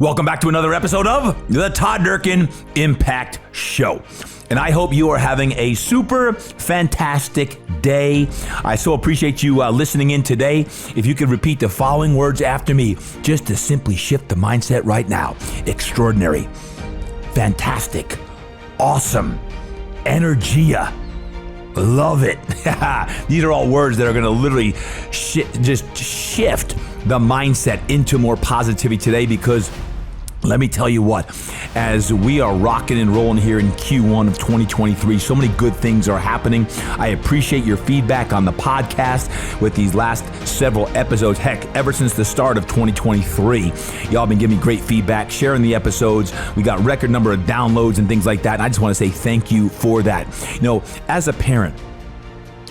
Welcome back to another episode of the Todd Durkin Impact Show. And I hope you are having a super fantastic day. I so appreciate you listening in today. If you could repeat the following words after me, just to simply shift the mindset right now. Extraordinary, fantastic, awesome, energia, love it. These are all words that are going to literally just shift the mindset into more positivity today, because let me tell you what, as we are rocking and rolling here in Q1 of 2023, so many good things are happening. I appreciate your feedback on the podcast with these last several episodes. Heck, ever since the start of 2023, y'all been giving me great feedback, sharing the episodes. We got record number of downloads and things like that. And I just want to say thank you for that. You know, as a parent,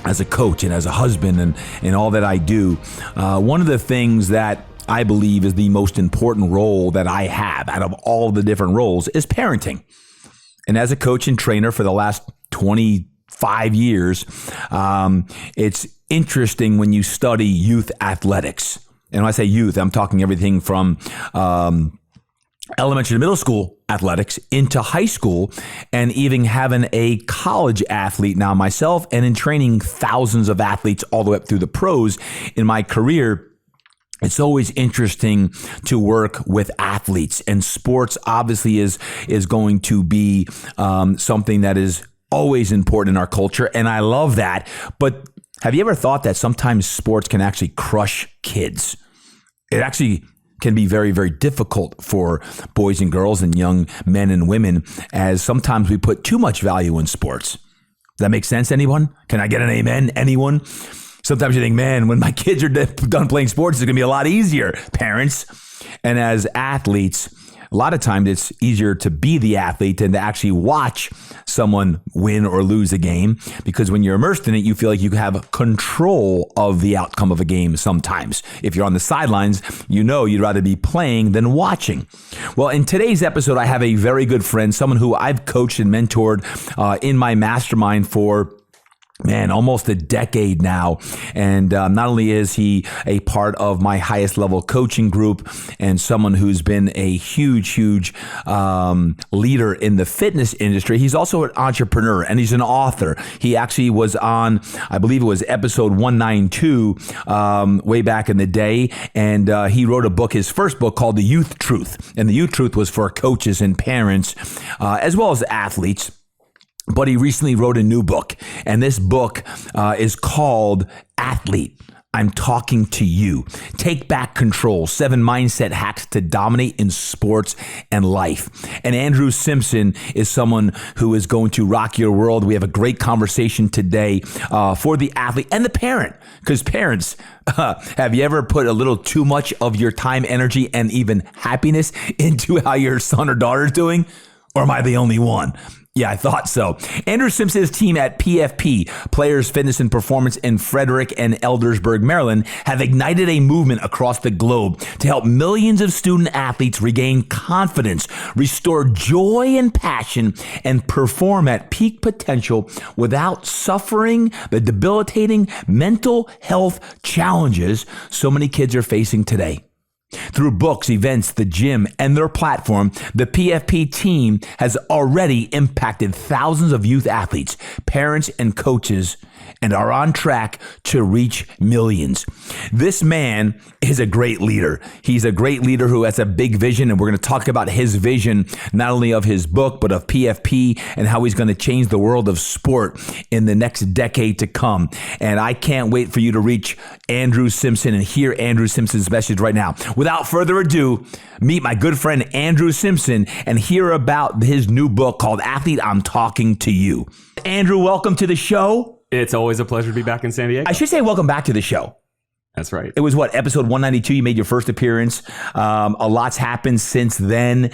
as a coach, and as a husband, and all that I do, one of the things that I believe is the most important role that I have out of all the different roles is parenting. And as a coach and trainer for the last 25 years, it's interesting when you study youth athletics. And when I say youth, I'm talking everything from elementary to middle school athletics into high school, and even having a college athlete now myself, and in training thousands of athletes all the way up through the pros in my career. It's always interesting to work with athletes, and sports obviously is going to be something that is always important in our culture, and I love that. But have you ever thought that sometimes sports can actually crush kids? It actually can be very, very difficult for boys and girls and young men and women, as sometimes we put too much value in sports. Does that make sense, anyone? Can I get an amen, anyone? Sometimes you think, man, when my kids are done playing sports, it's going to be a lot easier, parents. And as athletes, a lot of times it's easier to be the athlete than to actually watch someone win or lose a game, because when you're immersed in it, you feel like you have control of the outcome of a game sometimes. If you're on the sidelines, you know you'd rather be playing than watching. Well, in today's episode, I have a very good friend, someone who I've coached and mentored in my mastermind for almost a decade now. And not only is he a part of my highest level coaching group and someone who's been a huge leader in the fitness industry, he's also an entrepreneur and he's an author. He actually was on, I believe it was episode 192 way back in the day. And he wrote a book, his first book, called The Youth Truth. And The Youth Truth was for coaches and parents, as well as athletes. But he recently wrote a new book, and this book is called Athlete, I'm Talking to You. Take back control, 7 mindset hacks to dominate in sports and life. And Andrew Simpson is someone who is going to rock your world. We have a great conversation today for the athlete and the parent, because parents, have you ever put a little too much of your time, energy, and even happiness into how your son or daughter is doing? Or am I the only one? Yeah, I thought so. Andrew Simpson's team at PFP, Players Fitness and Performance in Frederick and Eldersburg, Maryland, have ignited a movement across the globe to help millions of student athletes regain confidence, restore joy and passion, and perform at peak potential without suffering the debilitating mental health challenges so many kids are facing today. Through books, events, the gym, and their platform, the PFP team has already impacted thousands of youth athletes, parents, and coaches, and are on track to reach millions. This man is a great leader. He's a great leader who has a big vision, and we're going to talk about his vision, not only of his book, but of PFP and how he's going to change the world of sport in the next decade to come. And I can't wait for you to reach Andrew Simpson and hear Andrew Simpson's message right now. Without further ado, meet my good friend Andrew Simpson and hear about his new book called Athlete, I'm Talking to You. Andrew, welcome to the show. It's always a pleasure to be back in San Diego. I should say welcome back to the show. That's right. It was episode 192? You made your first appearance. A lot's happened since then.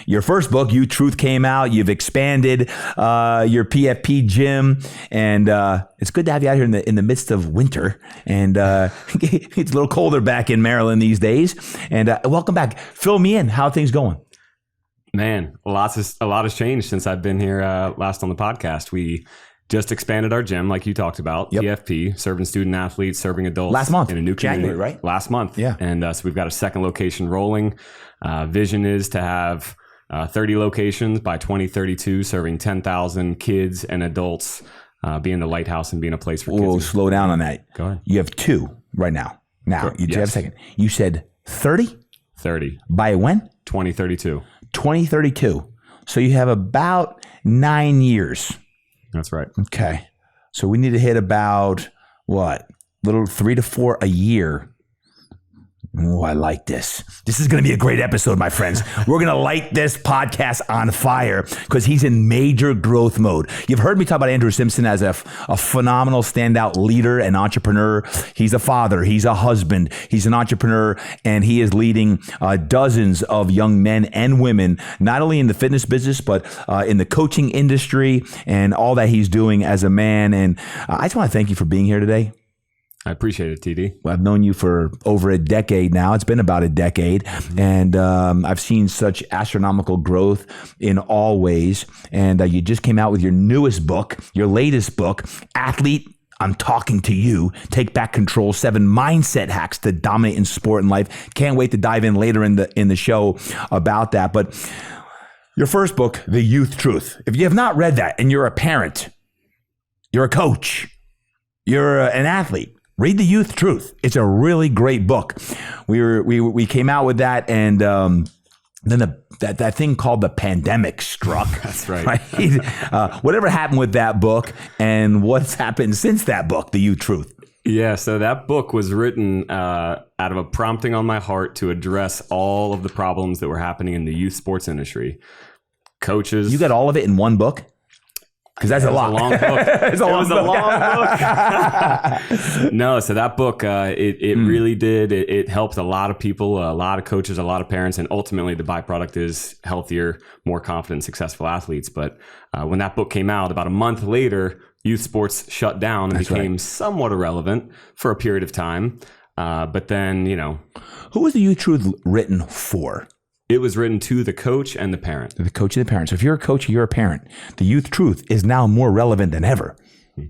Your first book, Youth Truth, came out. You've expanded your PFP gym, and it's good to have you out here in the midst of winter. And it's a little colder back in Maryland these days. And welcome back. Fill me in. How are things going? Man, a lot has changed since I've been here last on the podcast. We Just expanded our gym, like you talked about. Yep. PFP, serving student athletes, serving adults. Last month. In a new community. January, right? Last month. Yeah. And so we've got a second location rolling. Vision is to have 30 locations by 2032, serving 10,000 kids and adults, being the lighthouse and being a place for kids. Whoa, slow down on that. Go ahead. You have 2 right now. Now, you have a second. You said 30? 30. By when? 2032. 2032. So you have about 9 years. That's right. Okay. So we need to hit about, what? Little 3 to 4 a year. Oh, I like this. This is going to be a great episode, my friends. We're going to light this podcast on fire because he's in major growth mode. You've heard me talk about Andrew Simpson as a phenomenal standout leader and entrepreneur. He's a father. He's a husband. He's an entrepreneur, and he is leading dozens of young men and women, not only in the fitness business, but in the coaching industry and all that he's doing as a man. And I just want to thank you for being here today. I appreciate it, TD. I've known you for over a decade now. It's been about a decade. And I've seen such astronomical growth in all ways. And you just came out with your newest book, your latest book, Athlete, I'm Talking to You, Take Back Control, 7 Mindset Hacks to Dominate in Sport and Life. Can't wait to dive in later in the show about that. But your first book, The Youth Truth. If you have not read that and you're a parent, you're a coach, you're an athlete, read The Youth Truth. It's a really great book. We came out with that, and then that thing called the pandemic struck. That's right. Whatever happened with that book, and what's happened since that book, The Youth Truth? Yeah, so that book was written out of a prompting on my heart to address all of the problems that were happening in the youth sports industry. Coaches. You got all of it in one book? Because that's a lot. It was a long book. It was a long book. No, so that book, it really did. It helped a lot of people, a lot of coaches, a lot of parents, and ultimately the byproduct is healthier, more confident, successful athletes. But when that book came out, about a month later, youth sports shut down and became somewhat irrelevant for a period of time. But then, Who was The Youth Truth written for? It was written to the coach and the parent. The coach and the parent. So if you're a coach or you're a parent, The Youth Truth is now more relevant than ever.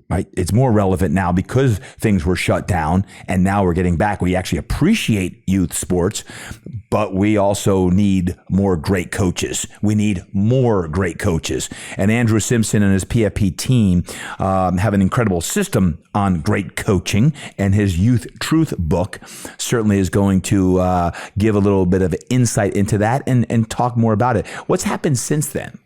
Right? It's more relevant now because things were shut down and now we're getting back. We actually appreciate youth sports, but we also need more great coaches. We need more great coaches. And Andrew Simpson and his PFP team have an incredible system on great coaching, and his Youth Truth book certainly is going to give a little bit of insight into that and talk more about it. What's happened since then?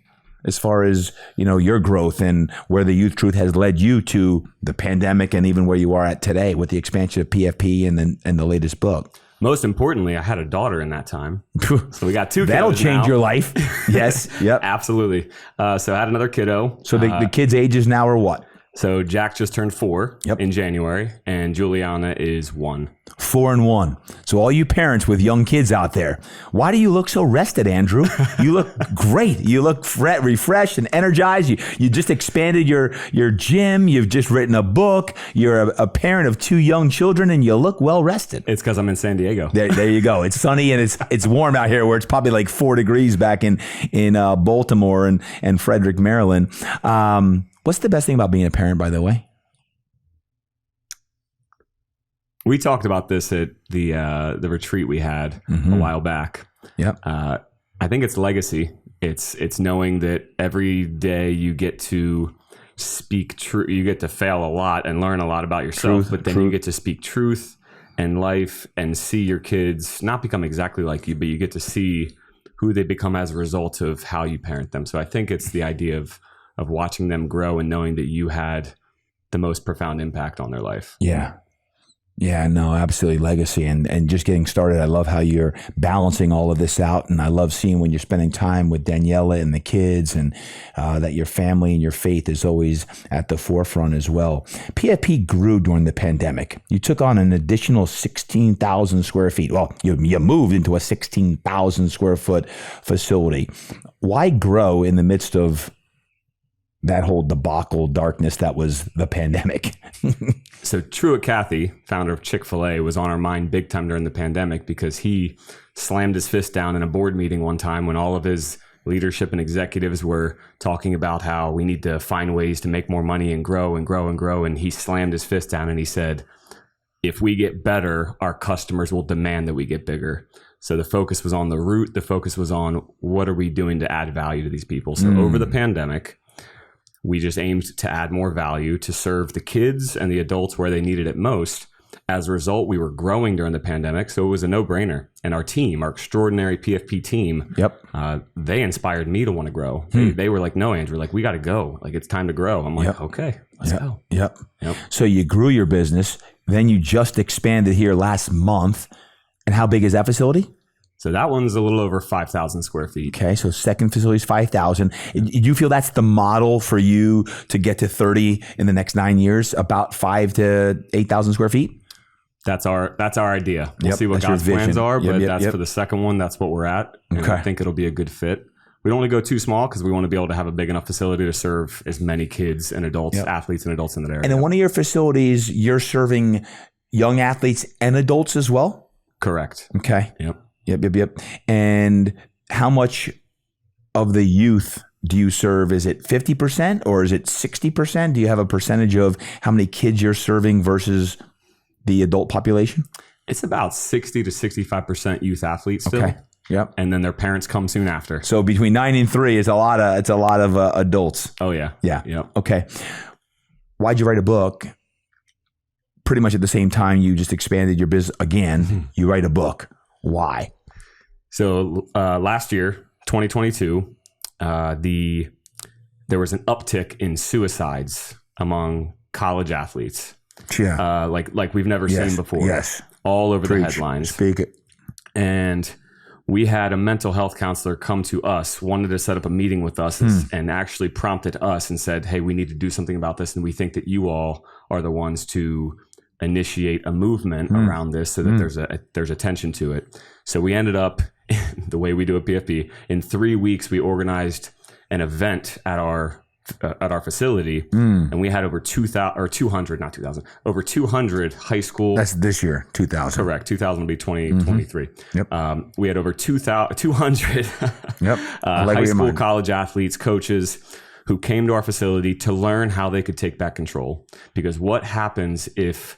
As far as, your growth and where the Youth Truth has led you to the pandemic and even where you are at today with the expansion of PFP and the latest book. Most importantly, I had a daughter in that time. So we got 2 kiddos. That'll change now. your life. Yes. Yep. Absolutely. So I had another kiddo. So the kids' ages now are what? So Jack just turned 4 in January, and Juliana is 1. 4 and 1. So all you parents with young kids out there, why do you look so rested, Andrew? You look great. You look refreshed and energized. You just expanded your gym. You've just written a book. You're a parent of 2 young children, and you look well rested. It's because I'm in San Diego. There you go. It's sunny and it's warm out here, where it's probably like 4 degrees back in Baltimore and Frederick, Maryland. What's the best thing about being a parent, by the way? We talked about this at the retreat we had a while back. Yep. I think it's legacy. It's knowing that every day you get to speak truth. You get to fail a lot and learn a lot about yourself, but then you get to speak truth and life and see your kids not become exactly like you, but you get to see who they become as a result of how you parent them. So I think it's the idea of watching them grow and knowing that you had the most profound impact on their life. Yeah. Yeah, no, absolutely. Legacy and just getting started. I love how you're balancing all of this out. And I love seeing when you're spending time with Daniela and the kids, and that your family and your faith is always at the forefront as well. PFP grew during the pandemic. You took on an additional 16,000 square feet. Well, you moved into a 16,000 square foot facility. Why grow in the midst of that whole debacle, darkness that was the pandemic? So Truett Cathy, founder of Chick-fil-A, was on our mind big time during the pandemic because he slammed his fist down in a board meeting one time when all of his leadership and executives were talking about how we need to find ways to make more money and grow and grow and grow. And he slammed his fist down and he said, if we get better, our customers will demand that we get bigger. So the focus was on the root. The focus was on what are we doing to add value to these people. So over the pandemic, we just aimed to add more value to serve the kids and the adults where they needed it most. As a result, we were growing during the pandemic, so it was a no-brainer. And our team, our extraordinary PFP team, they inspired me to want to grow. They were like, no, Andrew, like, we got to go. Like, it's time to grow. I'm like, okay, let's go. Yep. So you grew your business. Then you just expanded here last month. And how big is that facility? So that one's a little over 5,000 square feet. Okay, so second facility is 5,000. Do you feel that's the model for you to get to 30 in the next 9 years, about 5,000 to 8,000 square feet? That's our idea. We'll see what God's plans are, but that's for the second one. That's what we're at. And I think it'll be a good fit. We don't want to go too small because we want to be able to have a big enough facility to serve as many kids and adults, athletes and adults in that area. And in one of your facilities, you're serving young athletes and adults as well? Correct. Okay. Yep. And how much of the youth do you serve? Is it 50% or is it 60%? Do you have a percentage of how many kids you're serving versus the adult population? It's about 60 to 65% youth athletes still. Okay. Yep. And then their parents come soon after. So between 9 and 3 is a lot of adults. Oh yeah. Yeah. Yep. Okay. Why'd you write a book? Pretty much at the same time you just expanded your business again. You write a book. Why? So last year, 2022, there was an uptick in suicides among college athletes. Yeah. Like we've never seen before. Yes. All over the headlines. Speak it. And we had a mental health counselor come to us, wanted to set up a meeting with us and actually prompted us and said, hey, we need to do something about this. And we think that you all are the ones to initiate a movement around this so that there's attention to it. So we ended up, the way we do at PFP, in 3 weeks, we organized an event at our facility, and we had over 200 high school. That's this year, 2000. Correct. 2000 will be 2023. Yep. We had over 200 high school, college athletes, coaches who came to our facility to learn how they could take back control. Because what happens if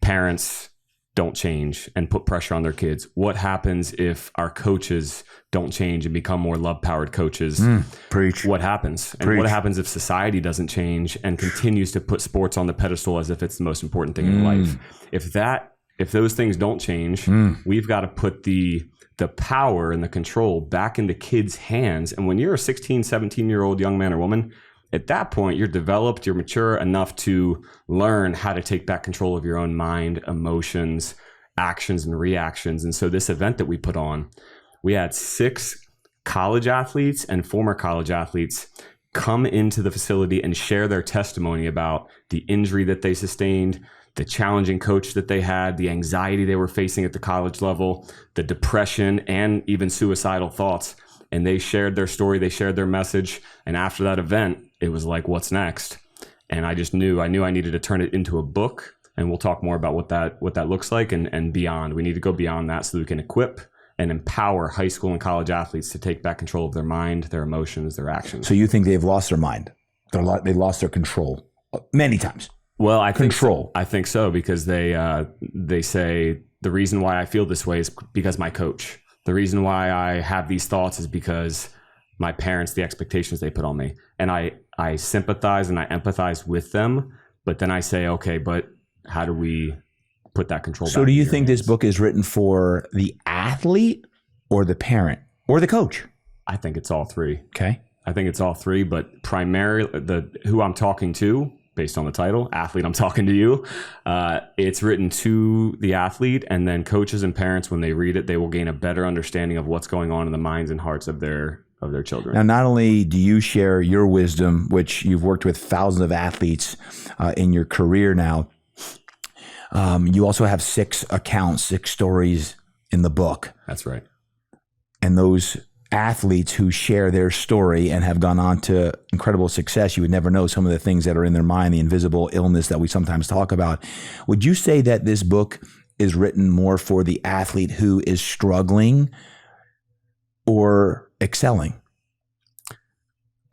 parents don't change and put pressure on their kids? What happens if our coaches don't change and become more love-powered coaches? Preach. What happens? And what happens if society doesn't change and continues to put sports on the pedestal as if it's the most important thing in life? If those things don't change, we've got to put the power and the control back into kids' hands. And when you're a 16, 17-year-old young man or woman, at that point, you're developed, you're mature enough to learn how to take back control of your own mind, emotions, actions, and reactions. And so this event that we put on, we had 6 college athletes and former college athletes come into the facility and share their testimony about the injury that they sustained, the challenging coach that they had, the anxiety they were facing at the college level, the depression, and even suicidal thoughts. And they shared their story, they shared their message. And after that event, it was like, what's next? And I just knew I needed to turn it into a book. And we'll talk more about what that looks like and beyond. We need to go beyond that so we can equip and empower high school and college athletes to take back control of their mind, their emotions, their actions. So you think they've lost their mind? They lost their control many times. Well, I think so because they say the reason why I feel this way is because my coach. The reason why I have these thoughts is because my parents, the expectations they put on me. And I sympathize and I empathize with them, but then I say, okay, but how do we put that control back? So do you think this book is written for the athlete or the parent or the coach? I think it's all three. Okay. I think it's all three, but primarily who I'm talking to, based on the title, athlete, I'm talking to you. It's written to the athlete, and then coaches and parents, when they read it, they will gain a better understanding of what's going on in the minds and hearts of their children. Now, not only do you share your wisdom, which you've worked with thousands of athletes in your career now, you also have 6 accounts, 6 stories in the book. That's right. And those athletes who share their story and have gone on to incredible success, you would never know some of the things that are in their mind, the invisible illness that we sometimes talk about. Would you say that this book is written more for the athlete who is struggling or excelling?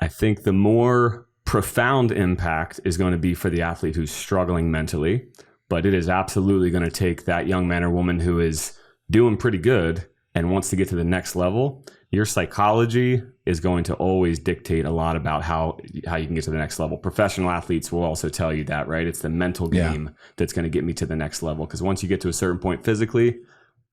I think the more profound impact is going to be for the athlete who's struggling mentally, but it is absolutely going to take that young man or woman who is doing pretty good and wants to get to the next level. Your psychology is going to always dictate a lot about how you can get to the next level. Professional athletes will also tell you that, right? It's the mental game that's going to get me to the next level. Because once you get to a certain point physically,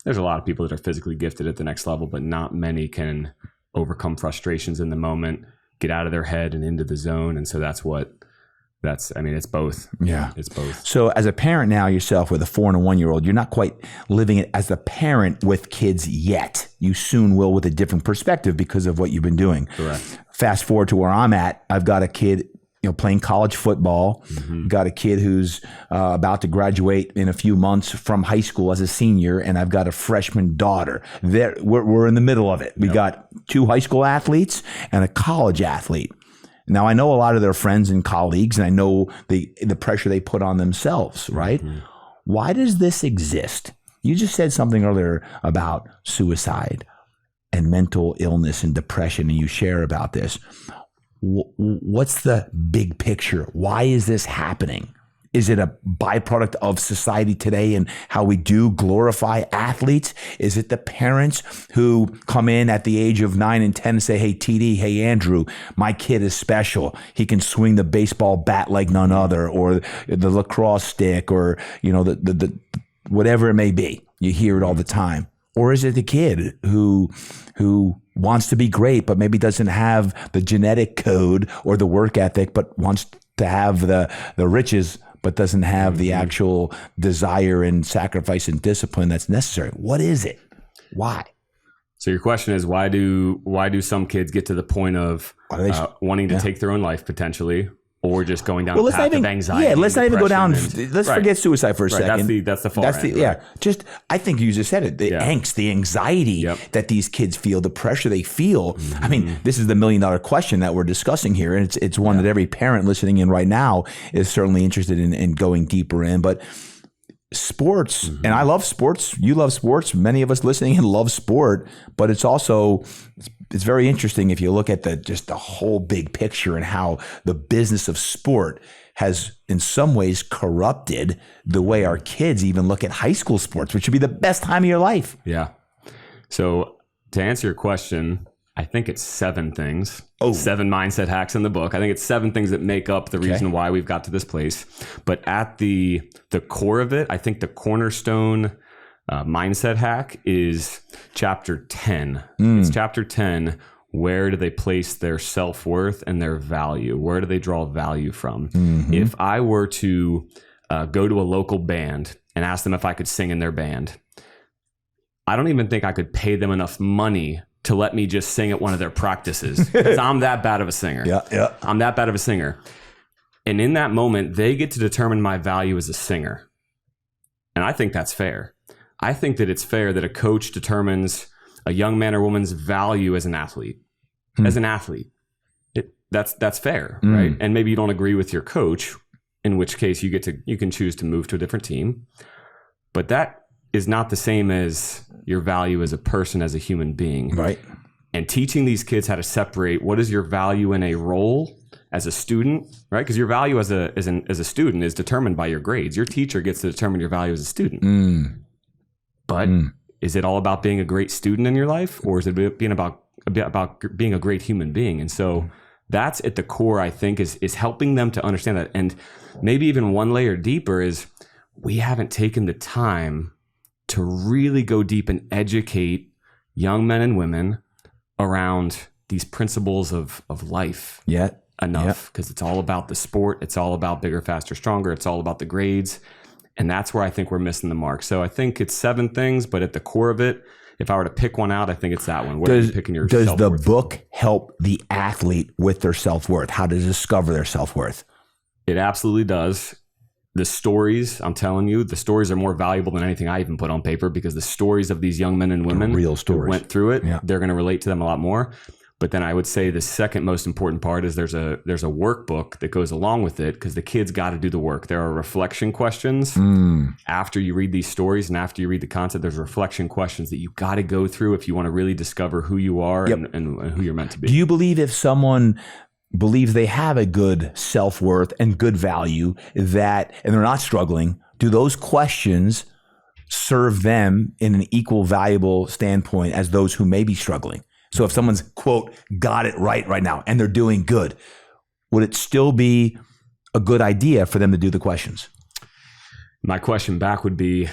there's a lot of people that are physically gifted at the next level, but not many can overcome frustrations in the moment, get out of their head and into the zone. And so it's both. Yeah. It's both. So as a parent now yourself with a 4 and a 1 year old, you're not quite living it as a parent with kids yet. You soon will with a different perspective because of what you've been doing. Correct. Fast forward to where I'm at. I've got a kid, playing college football. Got a kid who's about to graduate in a few months from high school as a senior, and I've got a freshman daughter. We're in the middle of it. We got 2 high school athletes and a college athlete. Now, I know a lot of their friends and colleagues, and I know the pressure they put on themselves, right? Why does this exist? You just said something earlier about suicide and mental illness and depression, and you share about this. What's the big picture? Why is this happening? Is it a byproduct of society today and how we do glorify athletes? Is it the parents who come in at the age of 9 and 10 and say, hey, TD, hey, Andrew, my kid is special. He can swing the baseball bat like none other, or the lacrosse stick, or, the whatever it may be. You hear it all the time. Or is it the kid who wants to be great, but maybe doesn't have the genetic code or the work ethic, but wants to have the riches, but doesn't have the actual desire and sacrifice and discipline that's necessary? What is it? Why? So your question is, why do some kids get to the point of wanting to take their own life potentially, or just going down a path of anxiety? Yeah, let's not even go down. Let's forget suicide for a second. That's the far end. Just, I think you just said it. The angst, the anxiety that these kids feel, the pressure they feel. I mean, this is the $1 million question that we're discussing here, and it's one that every parent listening in right now is certainly interested in going deeper in. But sports, and I love sports. You love sports. Many of us listening in love sport, but it's also it's very interesting if you look at the whole big picture and how the business of sport has in some ways corrupted the way our kids even look at high school sports, which should be the best time of your life. Yeah. So to answer your question, I think it's 7 things. 7 mindset hacks in the book. I think it's 7 things that make up the reason why we've got to this place. But at the core of it, I think the cornerstone mindset hack is chapter 10. It's chapter 10. Where do they place their self-worth and their value? Where do they draw value from? If I were to go to a local band and ask them if I could sing in their band, I don't even think I could pay them enough money to let me just sing at one of their practices, because I'm that bad of a singer. I'm that bad of a singer. And in that moment, they get to determine my value as a singer. And I think that's fair. I think that it's fair that a coach determines a young man or woman's value as an athlete. As an athlete, that's fair, right? And maybe you don't agree with your coach, in which case you can choose to move to a different team. But that is not the same as your value as a person, as a human being, right? And teaching these kids how to separate what is your value in a role as a student, right? Because your value as a student is determined by your grades. Your teacher gets to determine your value as a student. But is it all about being a great student in your life, or is it being about being a great human being? And so that's at the core, I think, is helping them to understand that. And maybe even one layer deeper is we haven't taken the time to really go deep and educate young men and women around these principles of life enough, because it's all about the sport. It's all about bigger, faster, stronger. It's all about the grades. And that's where I think we're missing the mark. So I think it's 7 things, but at the core of it, if I were to pick one out, I think it's that one. Where are you picking your Does the book help the athlete with their self-worth? How to discover their self-worth? It absolutely does. The stories, I'm telling you, the stories are more valuable than anything I even put on paper, because the stories of these young men and women real stories who went through it, they're going to relate to them a lot more. But then I would say the second most important part is there's a workbook that goes along with it, because the kids got to do the work. There are reflection questions after you read these stories and after you read the content. There's reflection questions that you got to go through if you want to really discover who you are and who you're meant to be. Do you believe if someone believes they have a good self-worth and good value and they're not struggling, do those questions serve them in an equal valuable standpoint as those who may be struggling? So if someone's, quote, got it right now and they're doing good, would it still be a good idea for them to do the questions? My question back would be,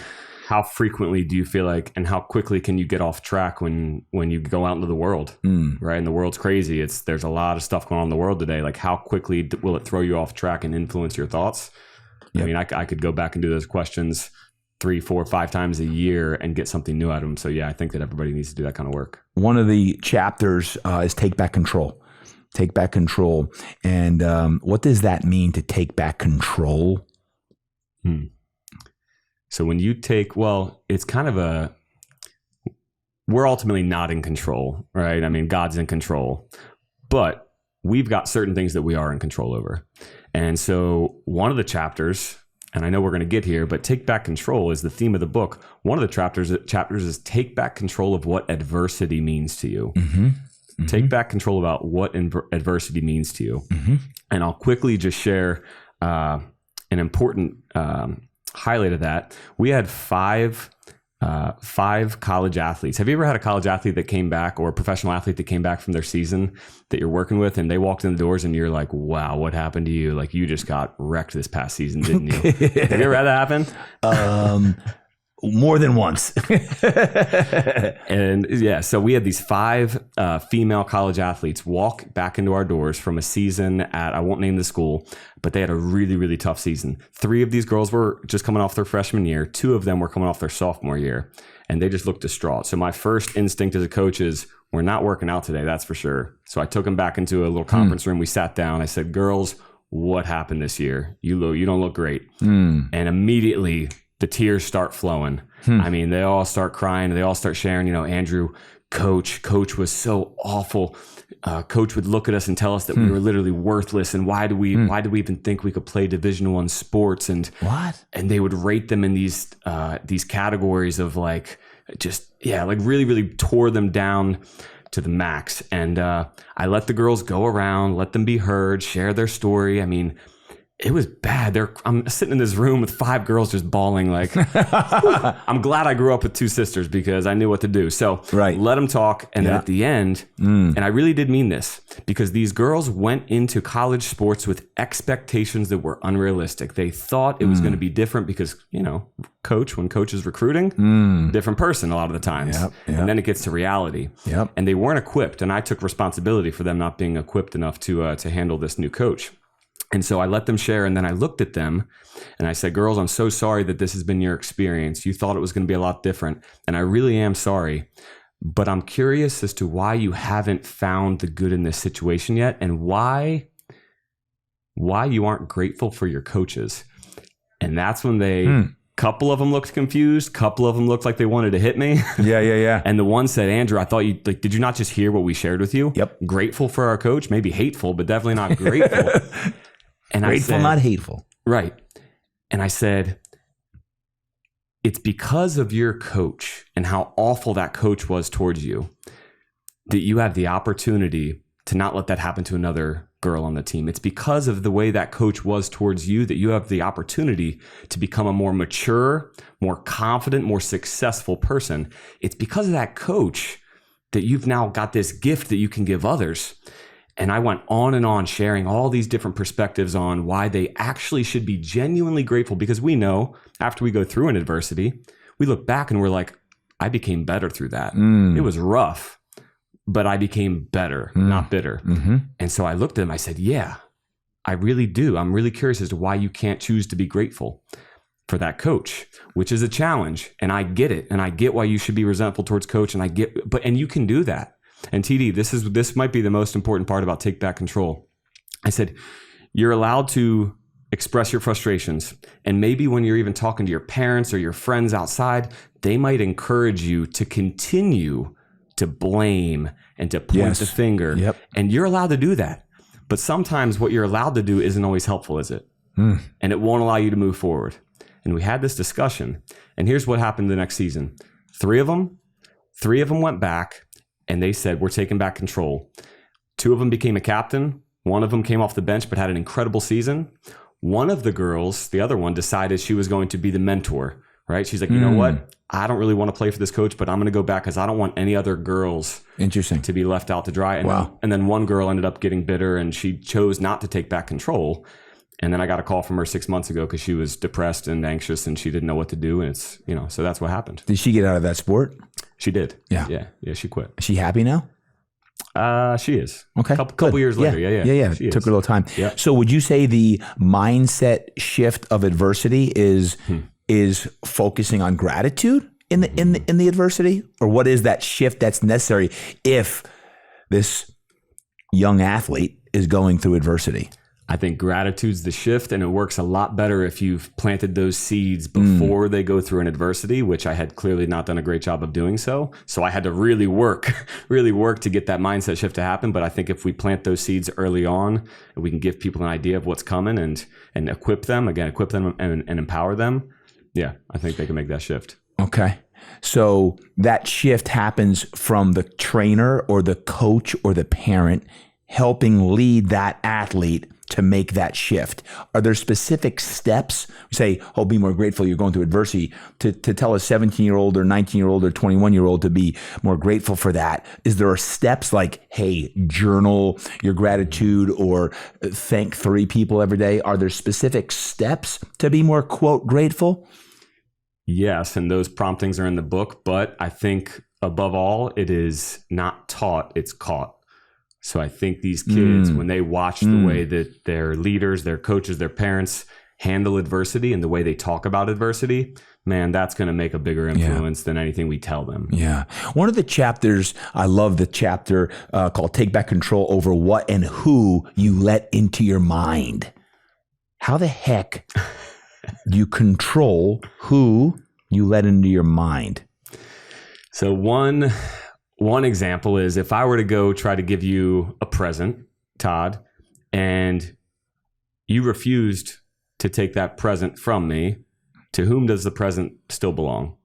how frequently do you feel like, and how quickly can you get off track when you go out into the world, right? And the world's crazy. There's a lot of stuff going on in the world today. Like, how quickly will it throw you off track and influence your thoughts? Yep. I mean, I could go back and do those questions 3, 4, 5 times a year and get something new out of them. So yeah, I think that everybody needs to do that kind of work. One of the chapters is take back control. Take back control. And what does that mean, to take back control? So when you it's kind of we're ultimately not in control, right? I mean, God's in control, but we've got certain things that we are in control over. And so one of the chapters, and I know we're going to get here, but take back control is the theme of the book. One of the chapters is take back control of what adversity means to you. Take back control about what adversity means to you. And I'll quickly just share an important highlight of that. We had five college athletes. Have you ever had a college athlete that came back, or a professional athlete that came back from their season that you're working with, and they walked in the doors and you're like, wow, what happened to you? Like, you just got wrecked this past season, didn't you? Have you ever had that happen? More than once. And yeah, so we had these 5 female college athletes walk back into our doors from a season I won't name the school, but they had a really, really tough season. 3 of these girls were just coming off their freshman year. 2 of them were coming off their sophomore year, and they just looked distraught. So my first instinct as a coach is, we're not working out today, that's for sure. So I took them back into a little conference room. We sat down. I said, girls, what happened this year? You don't look great. And immediately the tears start flowing. I mean, they all start crying. They all start sharing, Andrew, coach was so awful. Coach would look at us and tell us that we were literally worthless. And why do we even think we could play Division I sports? And what? And they would rate them in these categories of like really, really tore them down to the max. And I let the girls go around, let them be heard, share their story. I mean, it was bad. I'm sitting in this room with 5 girls just bawling. Like, I'm glad I grew up with 2 sisters because I knew what to do. So let them talk. And then at the end, and I really did mean this, because these girls went into college sports with expectations that were unrealistic. They thought it was going to be different because, when coach is recruiting, different person a lot of the times. And then it gets to reality. And they weren't equipped. And I took responsibility for them not being equipped enough to handle this new coach. And so I let them share, and then I looked at them and I said, girls, I'm so sorry that this has been your experience. You thought it was going to be a lot different, and I really am sorry. But I'm curious as to why you haven't found the good in this situation yet, and why you aren't grateful for your coaches. And that's when couple of them looked confused. Couple of them looked like they wanted to hit me. Yeah. And the one said, Andrew, I thought did you not just hear what we shared with you? Yep. Grateful for our coach, maybe hateful, but definitely not grateful. And grateful, not hateful. Right. And I said, it's because of your coach and how awful that coach was towards you that you have the opportunity to not let that happen to another girl on the team. It's because of the way that coach was towards you that you have the opportunity to become a more mature, more confident, more successful person. It's because of that coach that you've now got this gift that you can give others. And I went on and on sharing all these different perspectives on why they actually should be genuinely grateful, because we know after we go through an adversity, we look back and we're like, I became better through that. It was rough, but I became better, not bitter. And so I looked at them, I said, yeah, I really do. I'm really curious as to why you can't choose to be grateful for that coach, which is a challenge. And I get it. And I get why you should be resentful towards coach. And and you can do that. And TD, this might be the most important part about take back control. I said, you're allowed to express your frustrations. And maybe when you're even talking to your parents or your friends outside, they might encourage you to continue to blame and to point the finger. And you're allowed to do that. But sometimes what you're allowed to do isn't always helpful, is it? And it won't allow you to move forward. And we had this discussion. And here's what happened the next season. 3 of them went back and they said, we're taking back control. 2 of them became a captain. One of them came off the bench but had an incredible season. One of the girls, the other one, decided she was going to be the mentor, right? She's like, you know what? I don't really want to play for this coach, but I'm going to go back because I don't want any other girls to be left out to dry. And then one girl ended up getting bitter and she chose not to take back control. And then I got a call from her 6 months ago because she was depressed and anxious and she didn't know what to do. And it's, so that's what happened. Did she get out of that sport? She did. Yeah. Yeah. She quit. Is she happy now? She is. Okay. Couple years later. Yeah. It took her a little time. Yeah. So would you say the mindset shift of adversity is focusing on gratitude in the adversity? Or what is that shift that's necessary if this young athlete is going through adversity? I think gratitude's the shift, and it works a lot better if you've planted those seeds before they go through an adversity, which I had clearly not done a great job of doing so. So I had to really work to get that mindset shift to happen. But I think if we plant those seeds early on, and we can give people an idea of what's coming and equip them and empower them, I think they can make that shift. Okay. So that shift happens from the trainer or the coach or the parent helping lead that athlete to make that shift. Are there specific steps? We say, be more grateful, you're going through adversity. To tell a 17-year-old or 19-year-old or 21-year-old to be more grateful for that, is there steps like, hey, journal your gratitude or thank 3 people every day? Are there specific steps to be more, quote, grateful? Yes, and those promptings are in the book, but I think above all, it is not taught, it's caught. So I think these kids, when they watch the way that their leaders, their coaches, their parents handle adversity and the way they talk about adversity, man, that's going to make a bigger influence than anything we tell them. Yeah. One of the chapters, I love the chapter called Take Back Control Over What and Who You Let Into Your Mind. How the heck do you control who you let into your mind? So one example is if I were to go try to give you a present, Todd, and you refused to take that present from me, to whom does the present still belong?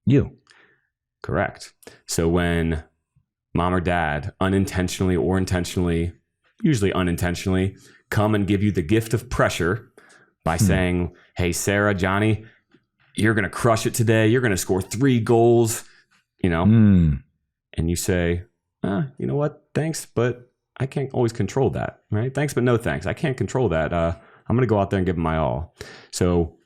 You. Correct. So when mom or dad unintentionally or intentionally, usually unintentionally, come and give you the gift of pressure by saying, hey, Sarah, Johnny, you're going to crush it today. You're going to score 3 goals. And you say, you know what? Thanks, but I can't always control that, right? Thanks, but no thanks. I can't control that. I'm going to go out there and give it my all. So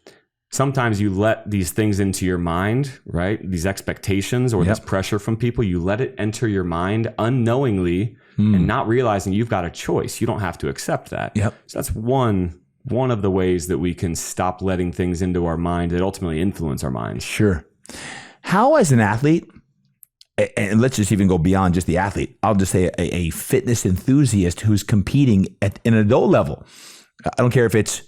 sometimes you let these things into your mind, right? These expectations or this pressure from people, you let it enter your mind unknowingly and not realizing you've got a choice. You don't have to accept that. So that's one of the ways that we can stop letting things into our mind that ultimately influence our minds. Sure. How, as an athlete, and let's just even go beyond just the athlete, I'll just say a fitness enthusiast who's competing at an adult level. I don't care if it's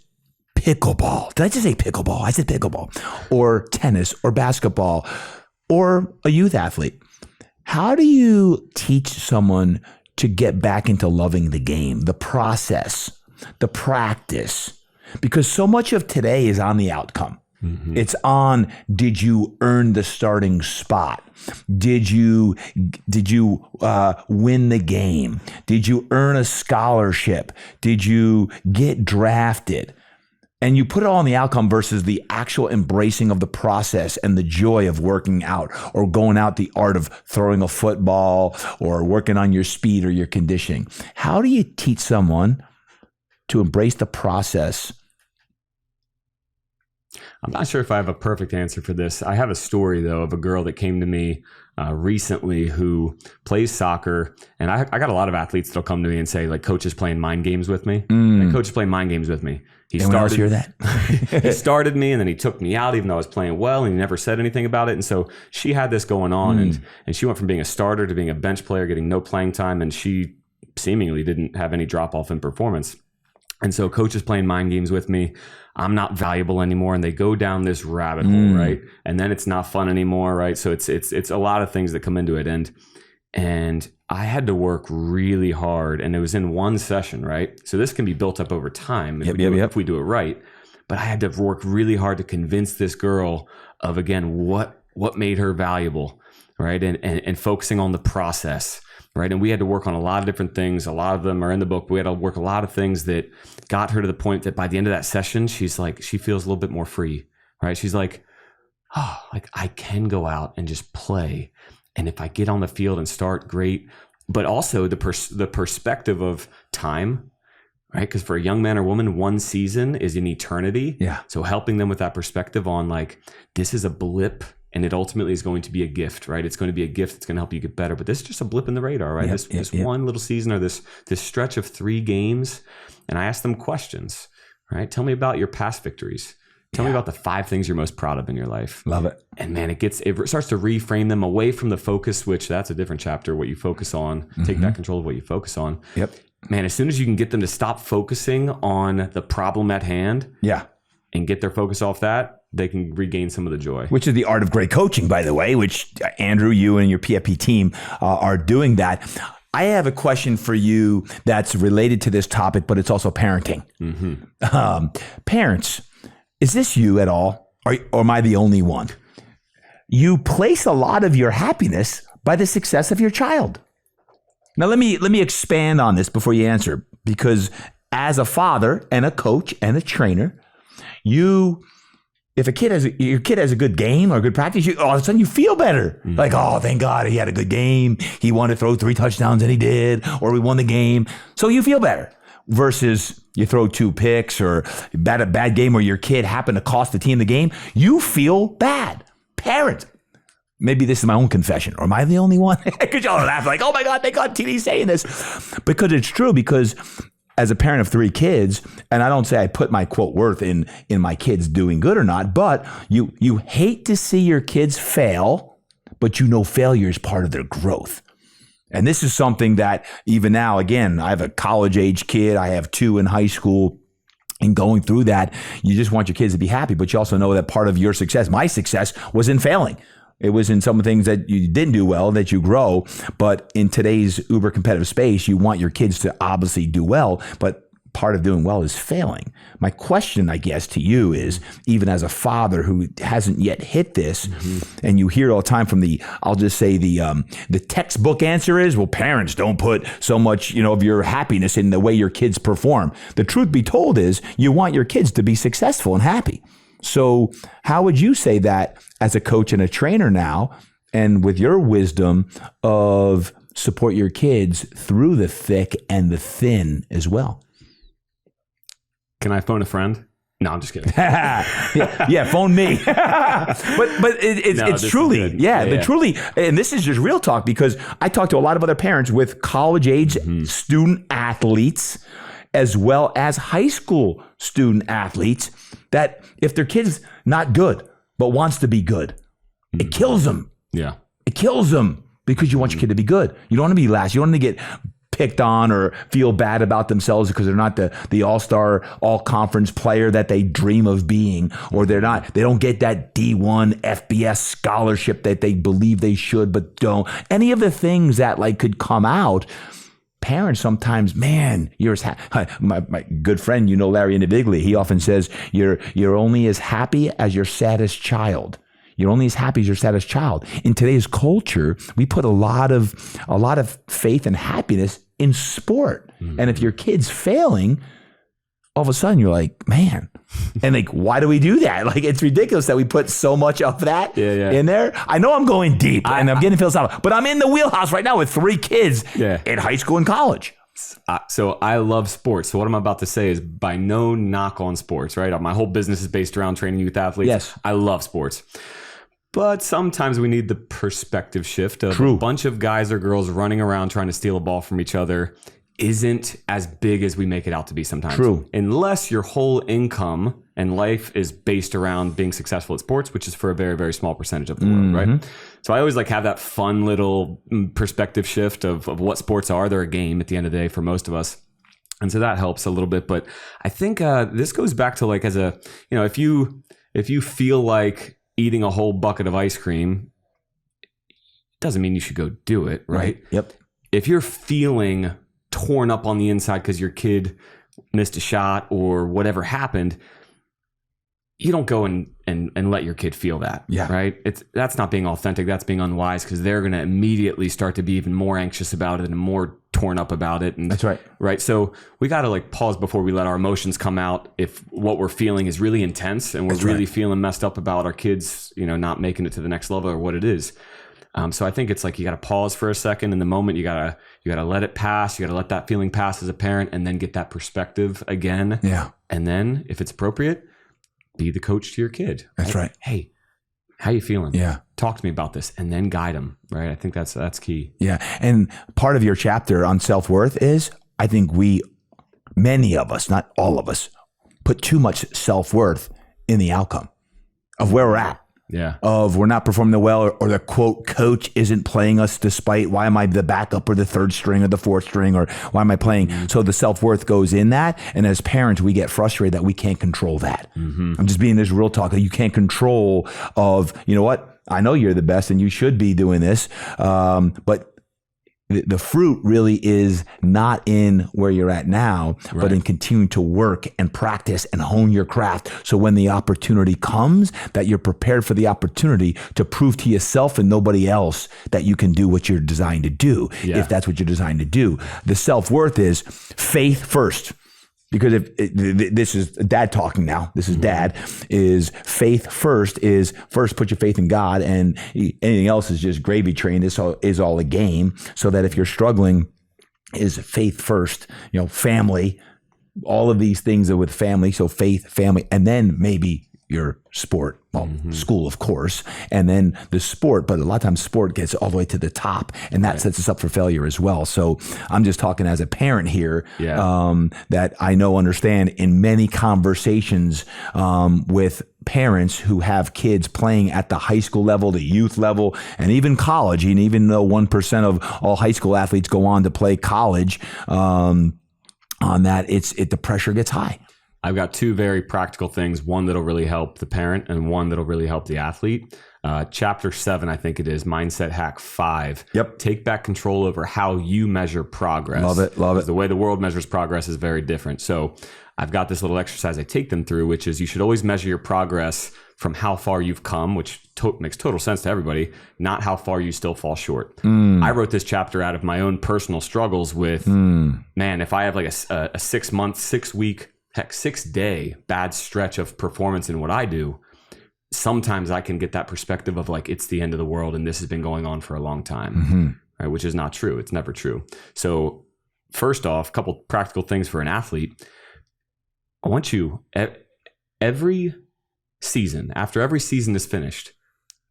pickleball. Did I just say pickleball? I said pickleball. Or tennis or basketball or a youth athlete. How do you teach someone to get back into loving the game, the process, the practice? Because so much of today is on the outcome. It's on, did you earn the starting spot? Did you win the game? Did you earn a scholarship? Did you get drafted? And you put it all on the outcome versus the actual embracing of the process and the joy of working out or going out, the art of throwing a football or working on your speed or your conditioning. How do you teach someone to embrace the process? I'm not sure if I have a perfect answer for this. I have a story, though, of a girl that came to me recently who plays soccer. And I got a lot of athletes that'll come to me and say, like, coach is playing mind games with me. Like, coach is playing mind games with me. Anyone else hear that? He started me and then he took me out even though I was playing well and he never said anything about it. And so she had this going on and she went from being a starter to being a bench player, getting no playing time. And she seemingly didn't have any drop off in performance. And so coach is playing mind games with me. I'm not valuable anymore. And they go down this rabbit hole, right? And then it's not fun anymore, right? So it's a lot of things that come into it. And I had to work really hard. And it was in one session, right? So this can be built up over time if we do it right. But I had to work really hard to convince this girl of, again, what made her valuable, right? And focusing on the process. right? And we had to work on a lot of different things. A lot of them are in the book. We had to work a lot of things that got her to the point that by the end of that session, she's like, she feels a little bit more free, right? She's like, oh, like I can go out and just play. And if I get on the field and start, great. But also the perspective of time, right? Because for a young man or woman, one season is an eternity. Yeah. So helping them with that perspective on like, this is a blip and it ultimately is going to be a gift, right? It's going to be a gift that's going to help you get better. But this is just a blip in the radar, right? This one little season or this stretch of 3 games. And I ask them questions, right? Tell me about your past victories. Tell me about the 5 things you're most proud of in your life. Love it. And man, it starts to reframe them away from the focus, which that's a different chapter, what you focus on, take back control of what you focus on. Yep. Man, as soon as you can get them to stop focusing on the problem at hand and get their focus off that, they can regain some of the joy. Which is the art of great coaching, by the way, which Andrew, you and your PFP team are doing that. I have a question for you that's related to this topic, but it's also parenting. Parents, is this you at all? Or am I the only one? You place a lot of your happiness by the success of your child. Now, let me expand on this before you answer, because as a father and a coach and a trainer, if your kid has a good game or a good practice, all of a sudden you feel better. Like, oh, thank God he had a good game. He wanted to throw 3 touchdowns and he did, or we won the game. So you feel better versus you throw 2 picks or a bad game where your kid happened to cost the team the game. You feel bad. Parents. Maybe this is my own confession, or am I the only one? Because y'all laugh like, oh my God, thank God TD's saying this. Because it's true, because as a parent of 3 kids, and I don't say I put my quote worth in my kids doing good or not, but you hate to see your kids fail, but you know failure is part of their growth. And this is something that even now, again, I have a college age kid, I have 2 in high school. And going through that, you just want your kids to be happy, but you also know that part of your success, my success, was in failing. It was in some things that you didn't do well that you grow. But in today's uber competitive space, you want your kids to obviously do well. But part of doing well is failing. My question, I guess, to you is, even as a father who hasn't yet hit this, and you hear all the time from I'll just say the textbook answer is, well, parents don't put so much, of your happiness in the way your kids perform. The truth be told is, you want your kids to be successful and happy. So how would you say that as a coach and a trainer now, and with your wisdom of support your kids through the thick and the thin as well? Can I phone a friend? No, I'm just kidding. yeah, phone me. but it's truly, truly, and this is just real talk, because I talk to a lot of other parents with college age student athletes, as well as high school student athletes, that if their kid's not good, but wants to be good, it kills them. Yeah. It kills them, because you want your kid to be good. You don't want to be last. You don't want to get picked on or feel bad about themselves because they're not the all-star, all-conference player that they dream of being, or they don't get that D1 FBS scholarship that they believe they should, but don't. Any of the things that could come out. Parents sometimes, man, my good friend, Larry Navigli, he often says, you're only as happy as your saddest child. You're only as happy as your saddest child. In today's culture, we put a lot of faith and happiness in sport. And if your kid's failing, all of a sudden you're like, man, and why do we do that? It's ridiculous that we put so much of that in there. I know I'm going deep and I'm getting philosophical, but I'm in the wheelhouse right now with 3 kids in high school and college. So I love sports. So what I'm about to say is by no knock on sports, right? My whole business is based around training youth athletes. Yes. I love sports. But sometimes we need the perspective shift of a bunch of guys or girls running around trying to steal a ball from each other isn't as big as we make it out to be sometimes. True. Unless your whole income and life is based around being successful at sports, which is for a very, very small percentage of the world, right? So I always have that fun little perspective shift of what sports are. They're a game at the end of the day for most of us. And so that helps a little bit. But I think this goes back to as a, if you feel like eating a whole bucket of ice cream, it doesn't mean you should go do it, right? Yep. If you're feeling torn up on the inside because your kid missed a shot or whatever happened, you don't go and let your kid feel that. Yeah. Right. That's not being authentic. That's being unwise, because they're going to immediately start to be even more anxious about it and more torn up about it. And that's right. Right. So we got to like pause before we let our emotions come out. If what we're feeling is really intense and we're really feeling messed up about our kids, not making it to the next level or what it is. So I think it's like, you got to pause for a second in the moment. You got to let it pass. You got to let that feeling pass as a parent, and then get that perspective again. Yeah. And then if it's appropriate, be the coach to your kid. That's right. Hey, how you feeling? Yeah. Talk to me about this, and then guide them. Right. I think that's key. Yeah. And part of your chapter on self-worth is, I think many of us, not all of us, put too much self-worth in the outcome of where we're at. Yeah. Of we're not performing well, or the quote coach isn't playing us despite, why am I the backup or the third string or the fourth string, or why am I playing? Mm-hmm. So the self-worth goes in that. And as parents, we get frustrated that we can't control that. Mm-hmm. I'm just being this real talk. You can't control of, you know what? I know you're the best and you should be doing this. But the fruit really is not in where you're at now, but in continuing to work and practice and hone your craft. So when the opportunity comes, that you're prepared for the opportunity to prove to yourself and nobody else that you can do what you're designed to do, if that's what you're designed to do. The self-worth is faith first. Because this is dad talking now, this is dad, is faith first, is first put your faith in God, and anything else is just gravy train. This is all a game. So that if you're struggling, is faith first, family, all of these things are with family. So faith, family, and then maybe your sport, school, of course, and then the sport. But a lot of times sport gets all the way to the top, and that sets us up for failure as well. So I'm just talking as a parent here, that I understand in many conversations with parents who have kids playing at the high school level, the youth level, and even college. And even though 1% of all high school athletes go on to play college, on that, the pressure gets high. I've got two very practical things, one that'll really help the parent and one that'll really help the athlete. Chapter 7, I think it is, Mindset Hack 5. Yep. Take back control over how you measure progress. Love it. The way the world measures progress is very different. So I've got this little exercise I take them through, which is you should always measure your progress from how far you've come, which makes total sense to everybody, not how far you still fall short. I wrote this chapter out of my own personal struggles with, if I have like a 6 month, 6 week, 6-day bad stretch of performance in what I do, sometimes I can get that perspective of like, it's the end of the world and this has been going on for a long time, right? Which is not true. It's never true. So first off, a couple practical things for an athlete. I want you, every season, after every season is finished,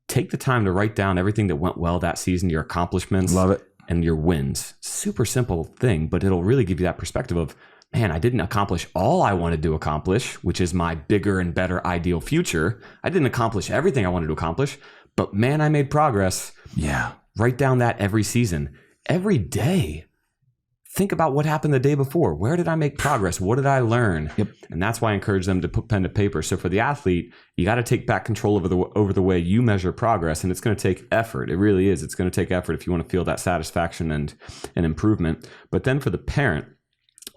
take the time to write down everything that went well that season, your accomplishments. Love it. And your wins. Super simple thing, but it'll really give you that perspective of, man, I didn't accomplish all I wanted to accomplish, which is my bigger and better ideal future. I didn't accomplish everything I wanted to accomplish, but man, I made progress. Yeah. Write down that every season. Every day, think about what happened the day before. Where did I make progress? What did I learn? Yep. And that's why I encourage them to put pen to paper. So for the athlete, you got to take back control over the way you measure progress. And it's going to take effort. It really is. It's going to take effort if you want to feel that satisfaction and improvement. But then for the parent,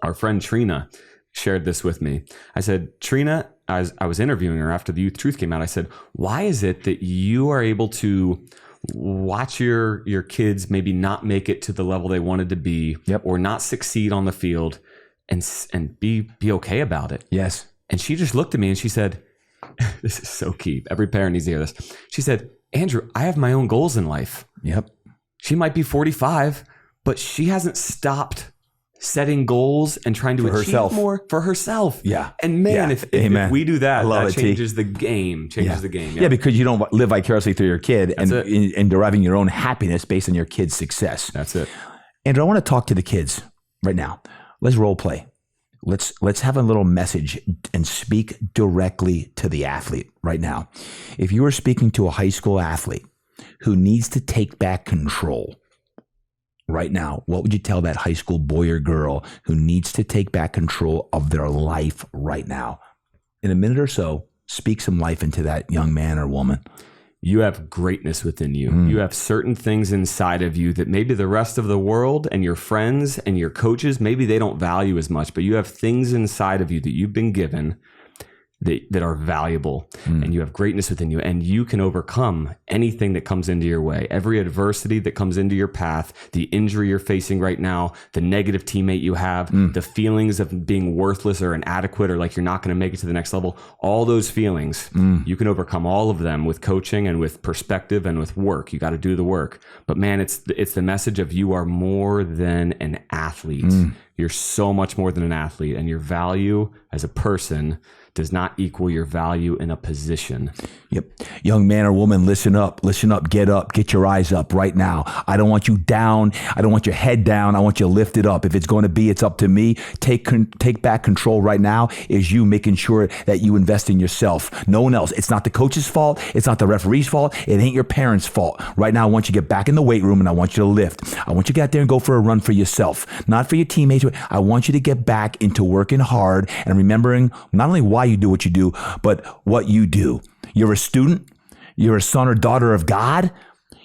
our friend Trina shared this with me. I said, Trina, I was interviewing her after the Youth Truth came out. I said, why is it that you are able to watch your kids maybe not make it to the level they wanted to be, or not succeed on the field, and be okay about it? Yes. And she just looked at me and she said, this is so key. Every parent needs to hear this. She said, Andrew, I have my own goals in life. Yep. She might be 45, but she hasn't stopped setting goals and trying to achieve more for herself. Yeah. And man, if we do that, that changes the game. Changes the game. Yeah, because you don't live vicariously through your kid and deriving your own happiness based on your kid's success. That's it. Andrew, I want to talk to the kids right now. Let's role play. Let's have a little message and speak directly to the athlete right now. If you were speaking to a high school athlete who needs to take back control right now, what would you tell that high school boy or girl who needs to take back control of their life right now? In a minute or so, speak some life into that young man or woman. You have greatness within you. You have certain things inside of you that maybe the rest of the world and your friends and your coaches, maybe they don't value as much, but you have things inside of you that you've been given that are valuable, and you have greatness within you, and you can overcome anything that comes into your way, every adversity that comes into your path, the injury you're facing right now, the negative teammate you have, the feelings of being worthless or inadequate or like you're not going to make it to the next level. All those feelings, you can overcome all of them with coaching and with perspective and with work. You got to do the work. But man, it's the message of you are more than an athlete. You're so much more than an athlete, and your value as a person does not equal your value in a position. Yep. Young man or woman, listen up, get your eyes up right now. I don't want you down. I don't want your head down. I want you lifted up. If it's going to be, it's up to me. Take back control right now is you making sure that you invest in yourself. No one else. It's not the coach's fault. It's not the referee's fault. It ain't your parents' fault. Right now, I want you to get back in the weight room and I want you to lift. I want you to get out there and go for a run for yourself, not for your teammates. I want you to get back into working hard and remembering not only why you do what you do, but what you do. You're a student. You're a son or daughter of God.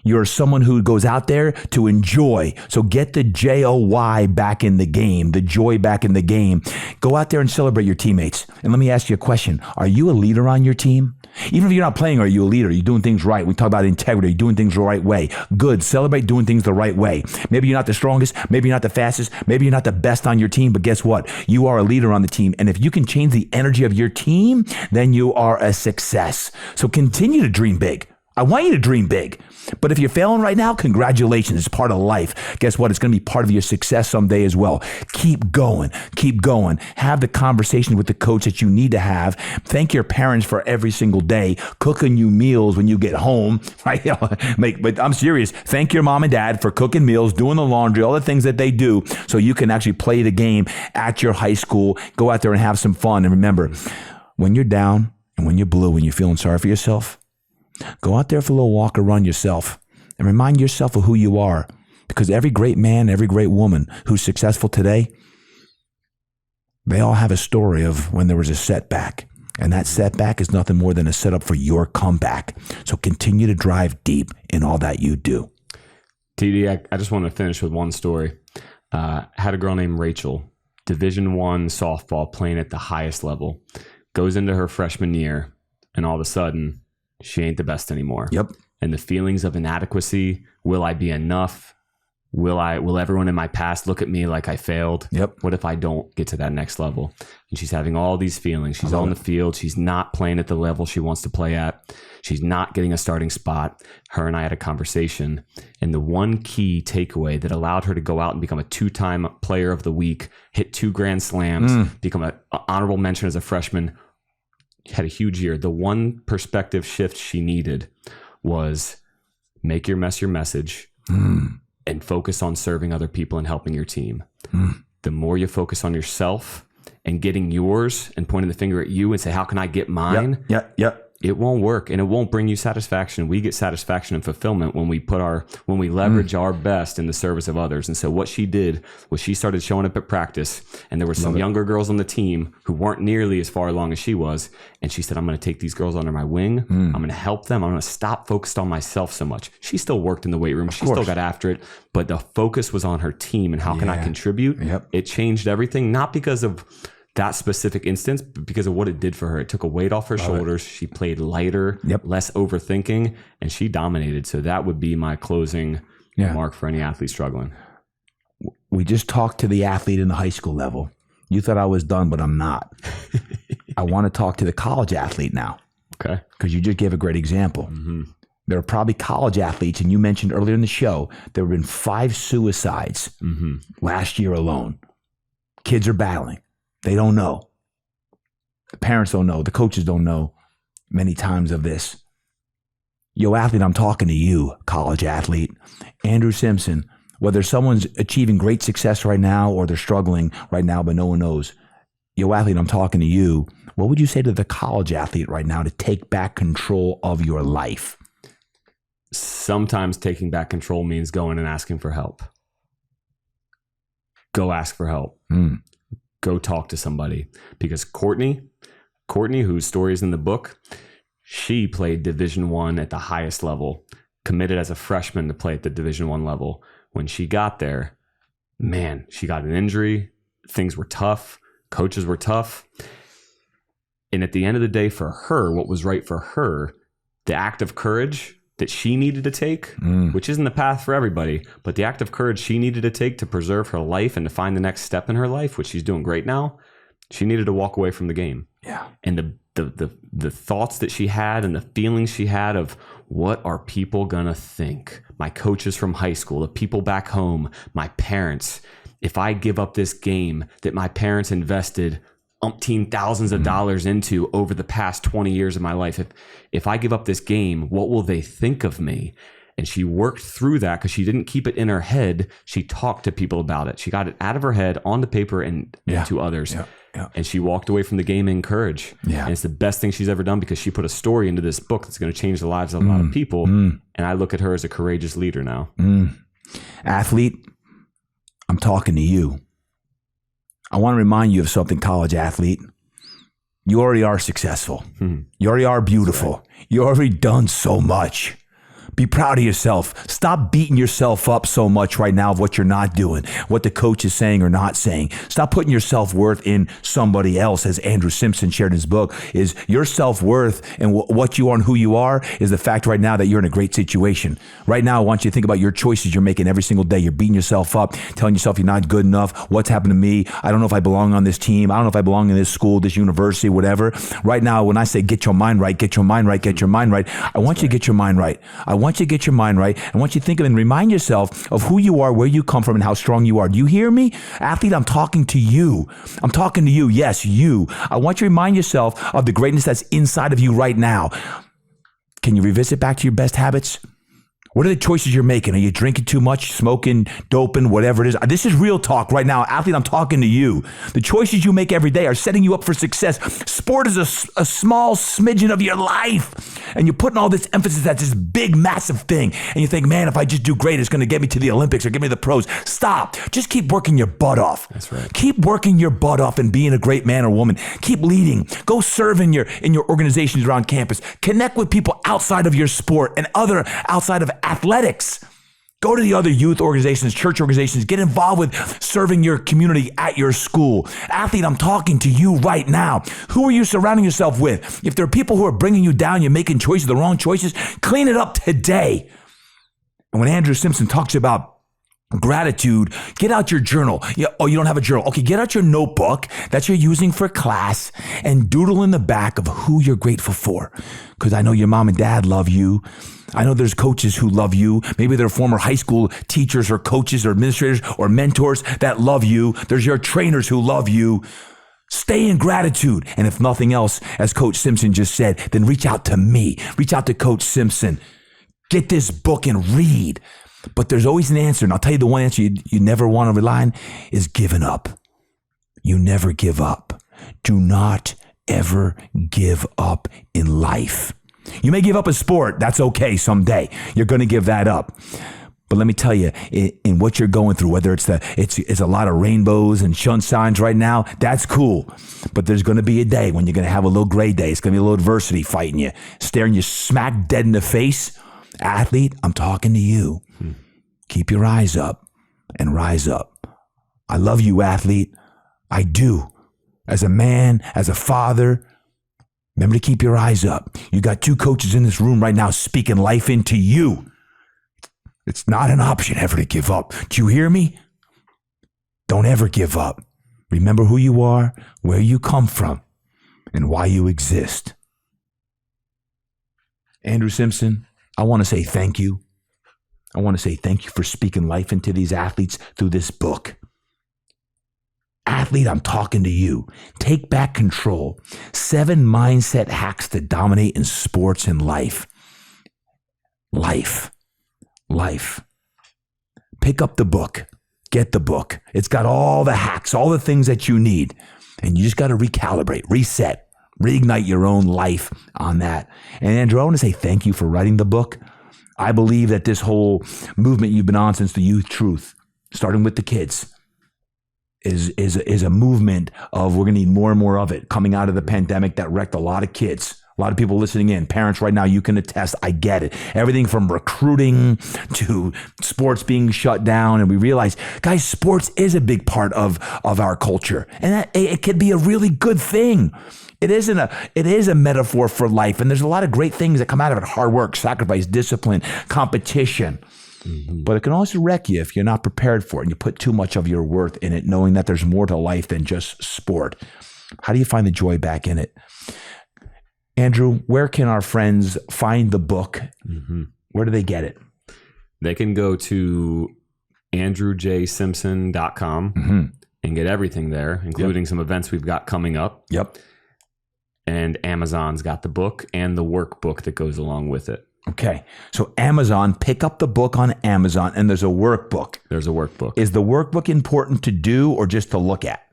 You're someone who goes out there to enjoy. So get the JOY back in the game, the joy back in the game. Go out there and celebrate your teammates. And let me ask you a question. Are you a leader on your team? Even if you're not playing, are you a leader? Are you doing things right? We talk about integrity. Are you doing things the right way? Good. Celebrate doing things the right way. Maybe you're not the strongest. Maybe you're not the fastest. Maybe you're not the best on your team. But guess what? You are a leader on the team. And if you can change the energy of your team, then you are a success. So continue to dream big. I want you to dream big. But if you're failing right now, congratulations. It's part of life. Guess what? It's going to be part of your success someday as well. Keep going. Keep going. Have the conversation with the coach that you need to have. Thank your parents for every single day cooking you meals when you get home. Right? But I'm serious. Thank your mom and dad for cooking meals, doing the laundry, all the things that they do so you can actually play the game at your high school. Go out there and have some fun. And remember, when you're down and when you're blue and you're feeling sorry for yourself, go out there for a little walk or run yourself and remind yourself of who you are. Because every great man, every great woman who's successful today, they all have a story of when there was a setback. And that setback is nothing more than a setup for your comeback. So continue to drive deep in all that you do. TD, I just want to finish with one story. Had a girl named Rachel, Division I softball, playing at the highest level. Goes into her freshman year, and all of a sudden, she ain't the best anymore. Yep. And the feelings of inadequacy, will I be enough? Will everyone in my past look at me like I failed? Yep. What if I don't get to that next level? And she's having all these feelings. She's on the field. She's not playing at the level she wants to play at. She's not getting a starting spot. Her and I had a conversation. And the one key takeaway that allowed her to go out and become a 2-time player of the week, hit 2 grand slams, become an honorable mention as a freshman, had a huge year. The one perspective shift she needed was make your mess your message and focus on serving other people and helping your team. The more you focus on yourself and getting yours and pointing the finger at you and say, how can I get mine? Yep. It won't work and it won't bring you satisfaction. We get satisfaction and fulfillment when we leverage our best in the service of others. And so what she did was she started showing up at practice, and there were some younger girls on the team who weren't nearly as far along as she was. And she said, I'm going to take these girls under my wing. I'm going to help them. I'm going to stop focused on myself so much. She still worked in the weight room. She still got after it, but the focus was on her team and how can I contribute? It changed everything, not because of that specific instance, but because of what it did for her. It took a weight off her shoulders. She played lighter, less overthinking, and she dominated. So that would be my closing remark for any athlete struggling. We just talked to the athlete in the high school level. You thought I was done, but I'm not. I want to talk to the college athlete now. Okay. Because you just gave a great example. There are probably college athletes, and you mentioned earlier in the show, there have been 5 suicides last year alone. Kids are battling. They don't know. The parents don't know. The coaches don't know many times of this. Yo, athlete, I'm talking to you, college athlete. Andrew Simpson, whether someone's achieving great success right now or they're struggling right now, but no one knows. Yo, athlete, I'm talking to you. What would you say to the college athlete right now to take back control of your life? Sometimes taking back control means going and asking for help. Go ask for help. Go talk to somebody, because Courtney, whose story is in the book, she played Division I at the highest level, committed as a freshman to play at the Division I level. When she got there, man, she got an injury. Things were tough. Coaches were tough. And at the end of the day, for her, what was right for her, the act of courage that she needed to take, which isn't the path for everybody, but the act of courage she needed to take to preserve her life and to find the next step in her life, which she's doing great now, she needed to walk away from the game. Yeah. And the thoughts that she had and the feelings she had of what are people gonna think? My coaches from high school, the people back home, my parents. If I give up this game that my parents invested umpteen thousands of dollars into over the past 20 years of my life, if I give up this game, what will they think of me? And she worked through that because she didn't keep it in her head. She talked to people about it. She got it out of her head onto paper and to others. Yeah. Yeah. And she walked away from the game in courage. Yeah. And it's the best thing she's ever done because she put a story into this book that's going to change the lives of a lot of people. And I look at her as a courageous leader now. Athlete, I'm talking to you. I want to remind you of something, college athlete. You already are successful. You already are beautiful. Right. You already done so much. Be proud of yourself. Stop beating yourself up so much right now of what you're not doing, what the coach is saying or not saying. Stop putting your self-worth in somebody else, as Andrew Simpson shared in his book. Is your self-worth and what you are and who you are is the fact right now that you're in a great situation. Right now, I want you to think about your choices you're making every single day. You're beating yourself up, telling yourself you're not good enough. What's happened to me? I don't know if I belong on this team. I don't know if I belong in this school, this university, whatever. Right now, when I say get your mind right, get your mind right, get your mind right, I want you to get your mind right. I want you to get your mind right. I want you to think of and remind yourself of who you are, where you come from, and how strong you are. Do you hear me? Athlete, I'm talking to you. I'm talking to you. Yes, you. I want you to remind yourself of the greatness that's inside of you right now. Can you revisit back to your best habits? What are the choices you're making? Are you drinking too much, smoking, doping, whatever it is? This is real talk right now. Athlete, I'm talking to you. The choices you make every day are setting you up for success. Sport is a small smidgen of your life. And you're putting all this emphasis at this big, massive thing. And you think, man, if I just do great, it's going to get me to the Olympics or get me the pros. Stop. Just keep working your butt off. That's right. Keep working your butt off and being a great man or woman. Keep leading. Go serve in your organizations around campus. Connect with people outside of your sport and outside of athletics. Go to the other youth organizations, church organizations. Get involved with serving your community at your school. Athlete, I'm talking to you right now. Who are you surrounding yourself with? If there are people who are bringing you down, you're making choices, the wrong choices, clean it up today. And when Andrew Simpson talks about gratitude, get out your journal. You don't have a journal. Okay, get out your notebook that you're using for class and doodle in the back of who you're grateful for. Because I know your mom and dad love you. I know there's coaches who love you. Maybe they're former high school teachers or coaches or administrators or mentors that love you. There's your trainers who love you. Stay in gratitude. And if nothing else, as Coach Simpson just said, then reach out to me. Reach out to Coach Simpson. Get this book and read. But there's always an answer. And I'll tell you the one answer you never want to rely on is giving up. You never give up. Do not ever give up in life. You may give up a sport. That's okay someday. You're going to give that up. But let me tell you, in what you're going through, whether it's a lot of rainbows and sunshines right now, that's cool. But there's going to be a day when you're going to have a little gray day. It's going to be a little adversity fighting you, staring you smack dead in the face. Athlete, I'm talking to you. Keep your eyes up and rise up. I love you, athlete. I do. As a man, as a father, remember to keep your eyes up. You got two coaches in this room right now speaking life into you. It's not an option ever to give up. Do you hear me? Don't ever give up. Remember who you are, where you come from, and why you exist. Andrew Simpson, I want to say thank you. I want to say thank you for speaking life into these athletes through this book. Athlete, I'm talking to you. Take back control. 7 mindset hacks to dominate in sports and life. Life. Pick up the book. Get the book. It's got all the hacks, all the things that you need. And you just got to recalibrate, reset, reignite your own life on that. And Andrew, I want to say thank you for writing the book. I believe that this whole movement you've been on since the Youth Truth, starting with the kids, is a movement of we're going to need more and more of it coming out of the pandemic that wrecked a lot of kids. A lot of people listening in, parents right now, you can attest, I get it. Everything from recruiting to sports being shut down. And we realize, guys, sports is a big part of our culture. And it could be a really good thing. It is a metaphor for life. And there's a lot of great things that come out of it. Hard work, sacrifice, discipline, competition. But it can also wreck you if you're not prepared for it and you put too much of your worth in it, knowing that there's more to life than just sport. How do you find the joy back in it? Andrew, where can our friends find the book? Where do they get it? They can go to andrewjsimpson.com and get everything there, including some events we've got coming up. And Amazon's got the book and the workbook that goes along with it. Okay. So Amazon, pick up the book on Amazon, and there's a workbook. There's a workbook. Is the workbook important to do or just to look at?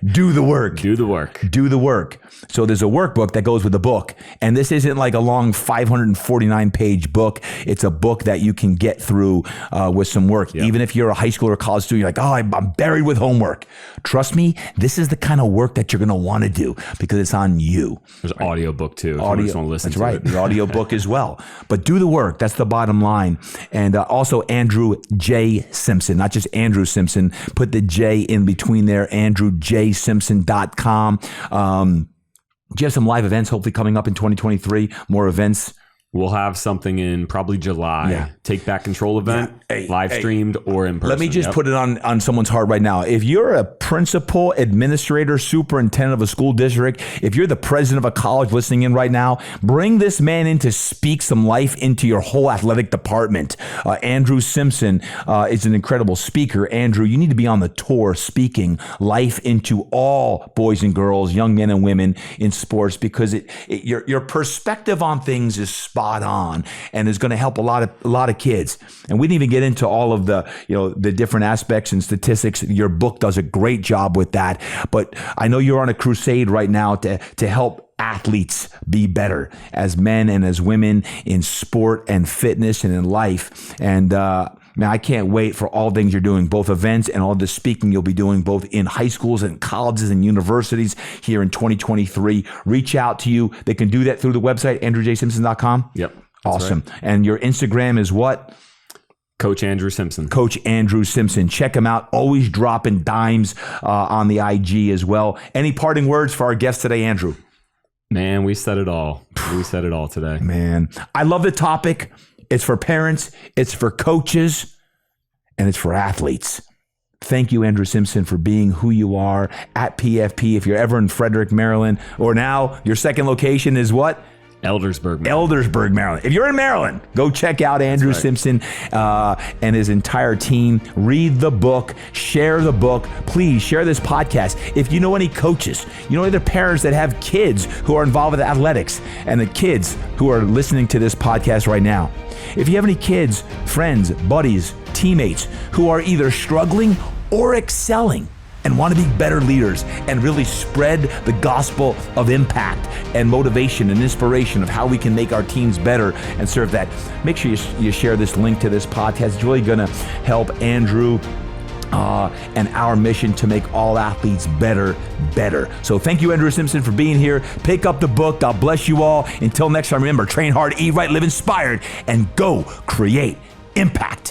Do the work. Do the work. Do the work. So there's a workbook that goes with the book. And this isn't like a long 549-page book. It's a book that you can get through with some work. Even if you're a high school or college student, you're like, oh, I'm buried with homework. Trust me, this is the kind of work that you're going to want to do because it's on you. There's an audio book too. Audio, just want to listen that's to right. it. The audio book as well. But do the work. That's the bottom line. And also Andrew J. Simpson, not just Andrew Simpson. Put the J in between there. andrewjsimpson.com. Do you have some live events hopefully coming up in 2023? More events? We'll have something in probably July. Take Back Control event, live streamed or in person. Let me just put it on someone's heart right now. If you're a principal, administrator, superintendent of a school district, if you're the president of a college listening in right now, bring this man in to speak some life into your whole athletic department. Andrew Simpson is an incredible speaker. Andrew, you need to be on the tour speaking life into all boys and girls, young men and women in sports, because your perspective on things is spot on and is going to help a lot of kids. And we didn't even get into all of the different aspects and statistics. Your book does a great job with that. But I know you're on a crusade right now to help athletes be better as men and as women in sport and fitness and in life. And man, I can't wait for all things you're doing, both events and all the speaking you'll be doing, both in high schools and colleges and universities here in 2023. Reach out to you. They can do that through the website, andrewjsimpson.com. Yep. Awesome. Right. And your Instagram is what? Coach Andrew Simpson. Coach Andrew Simpson. Check him out. Always dropping dimes on the IG as well. Any parting words for our guest today, Andrew? Man, we said it all. We said it all today. Man, I love the topic. It's for parents, it's for coaches, and it's for athletes. Thank you, Andrew Simpson, for being who you are at PFP. If you're ever in Frederick, Maryland, or now your second location is what? Eldersburg, Maryland. Eldersburg, Maryland. If you're in Maryland, go check out Andrew Simpson and his entire team. Read the book. Share the book. Please share this podcast. If you know any coaches, you know other parents that have kids who are involved with athletics, and the kids who are listening to this podcast right now. If you have any kids, friends, buddies, teammates who are either struggling or excelling and want to be better leaders and really spread the gospel of impact and motivation and inspiration of how we can make our teams better and serve that, make sure you share this link to this podcast. It's really going to help Andrew and our mission to make all athletes better. So thank you, Andrew Simpson, for being here. Pick up the book. God bless you all. Until next time, remember, train hard, eat right, live inspired, and go create impact.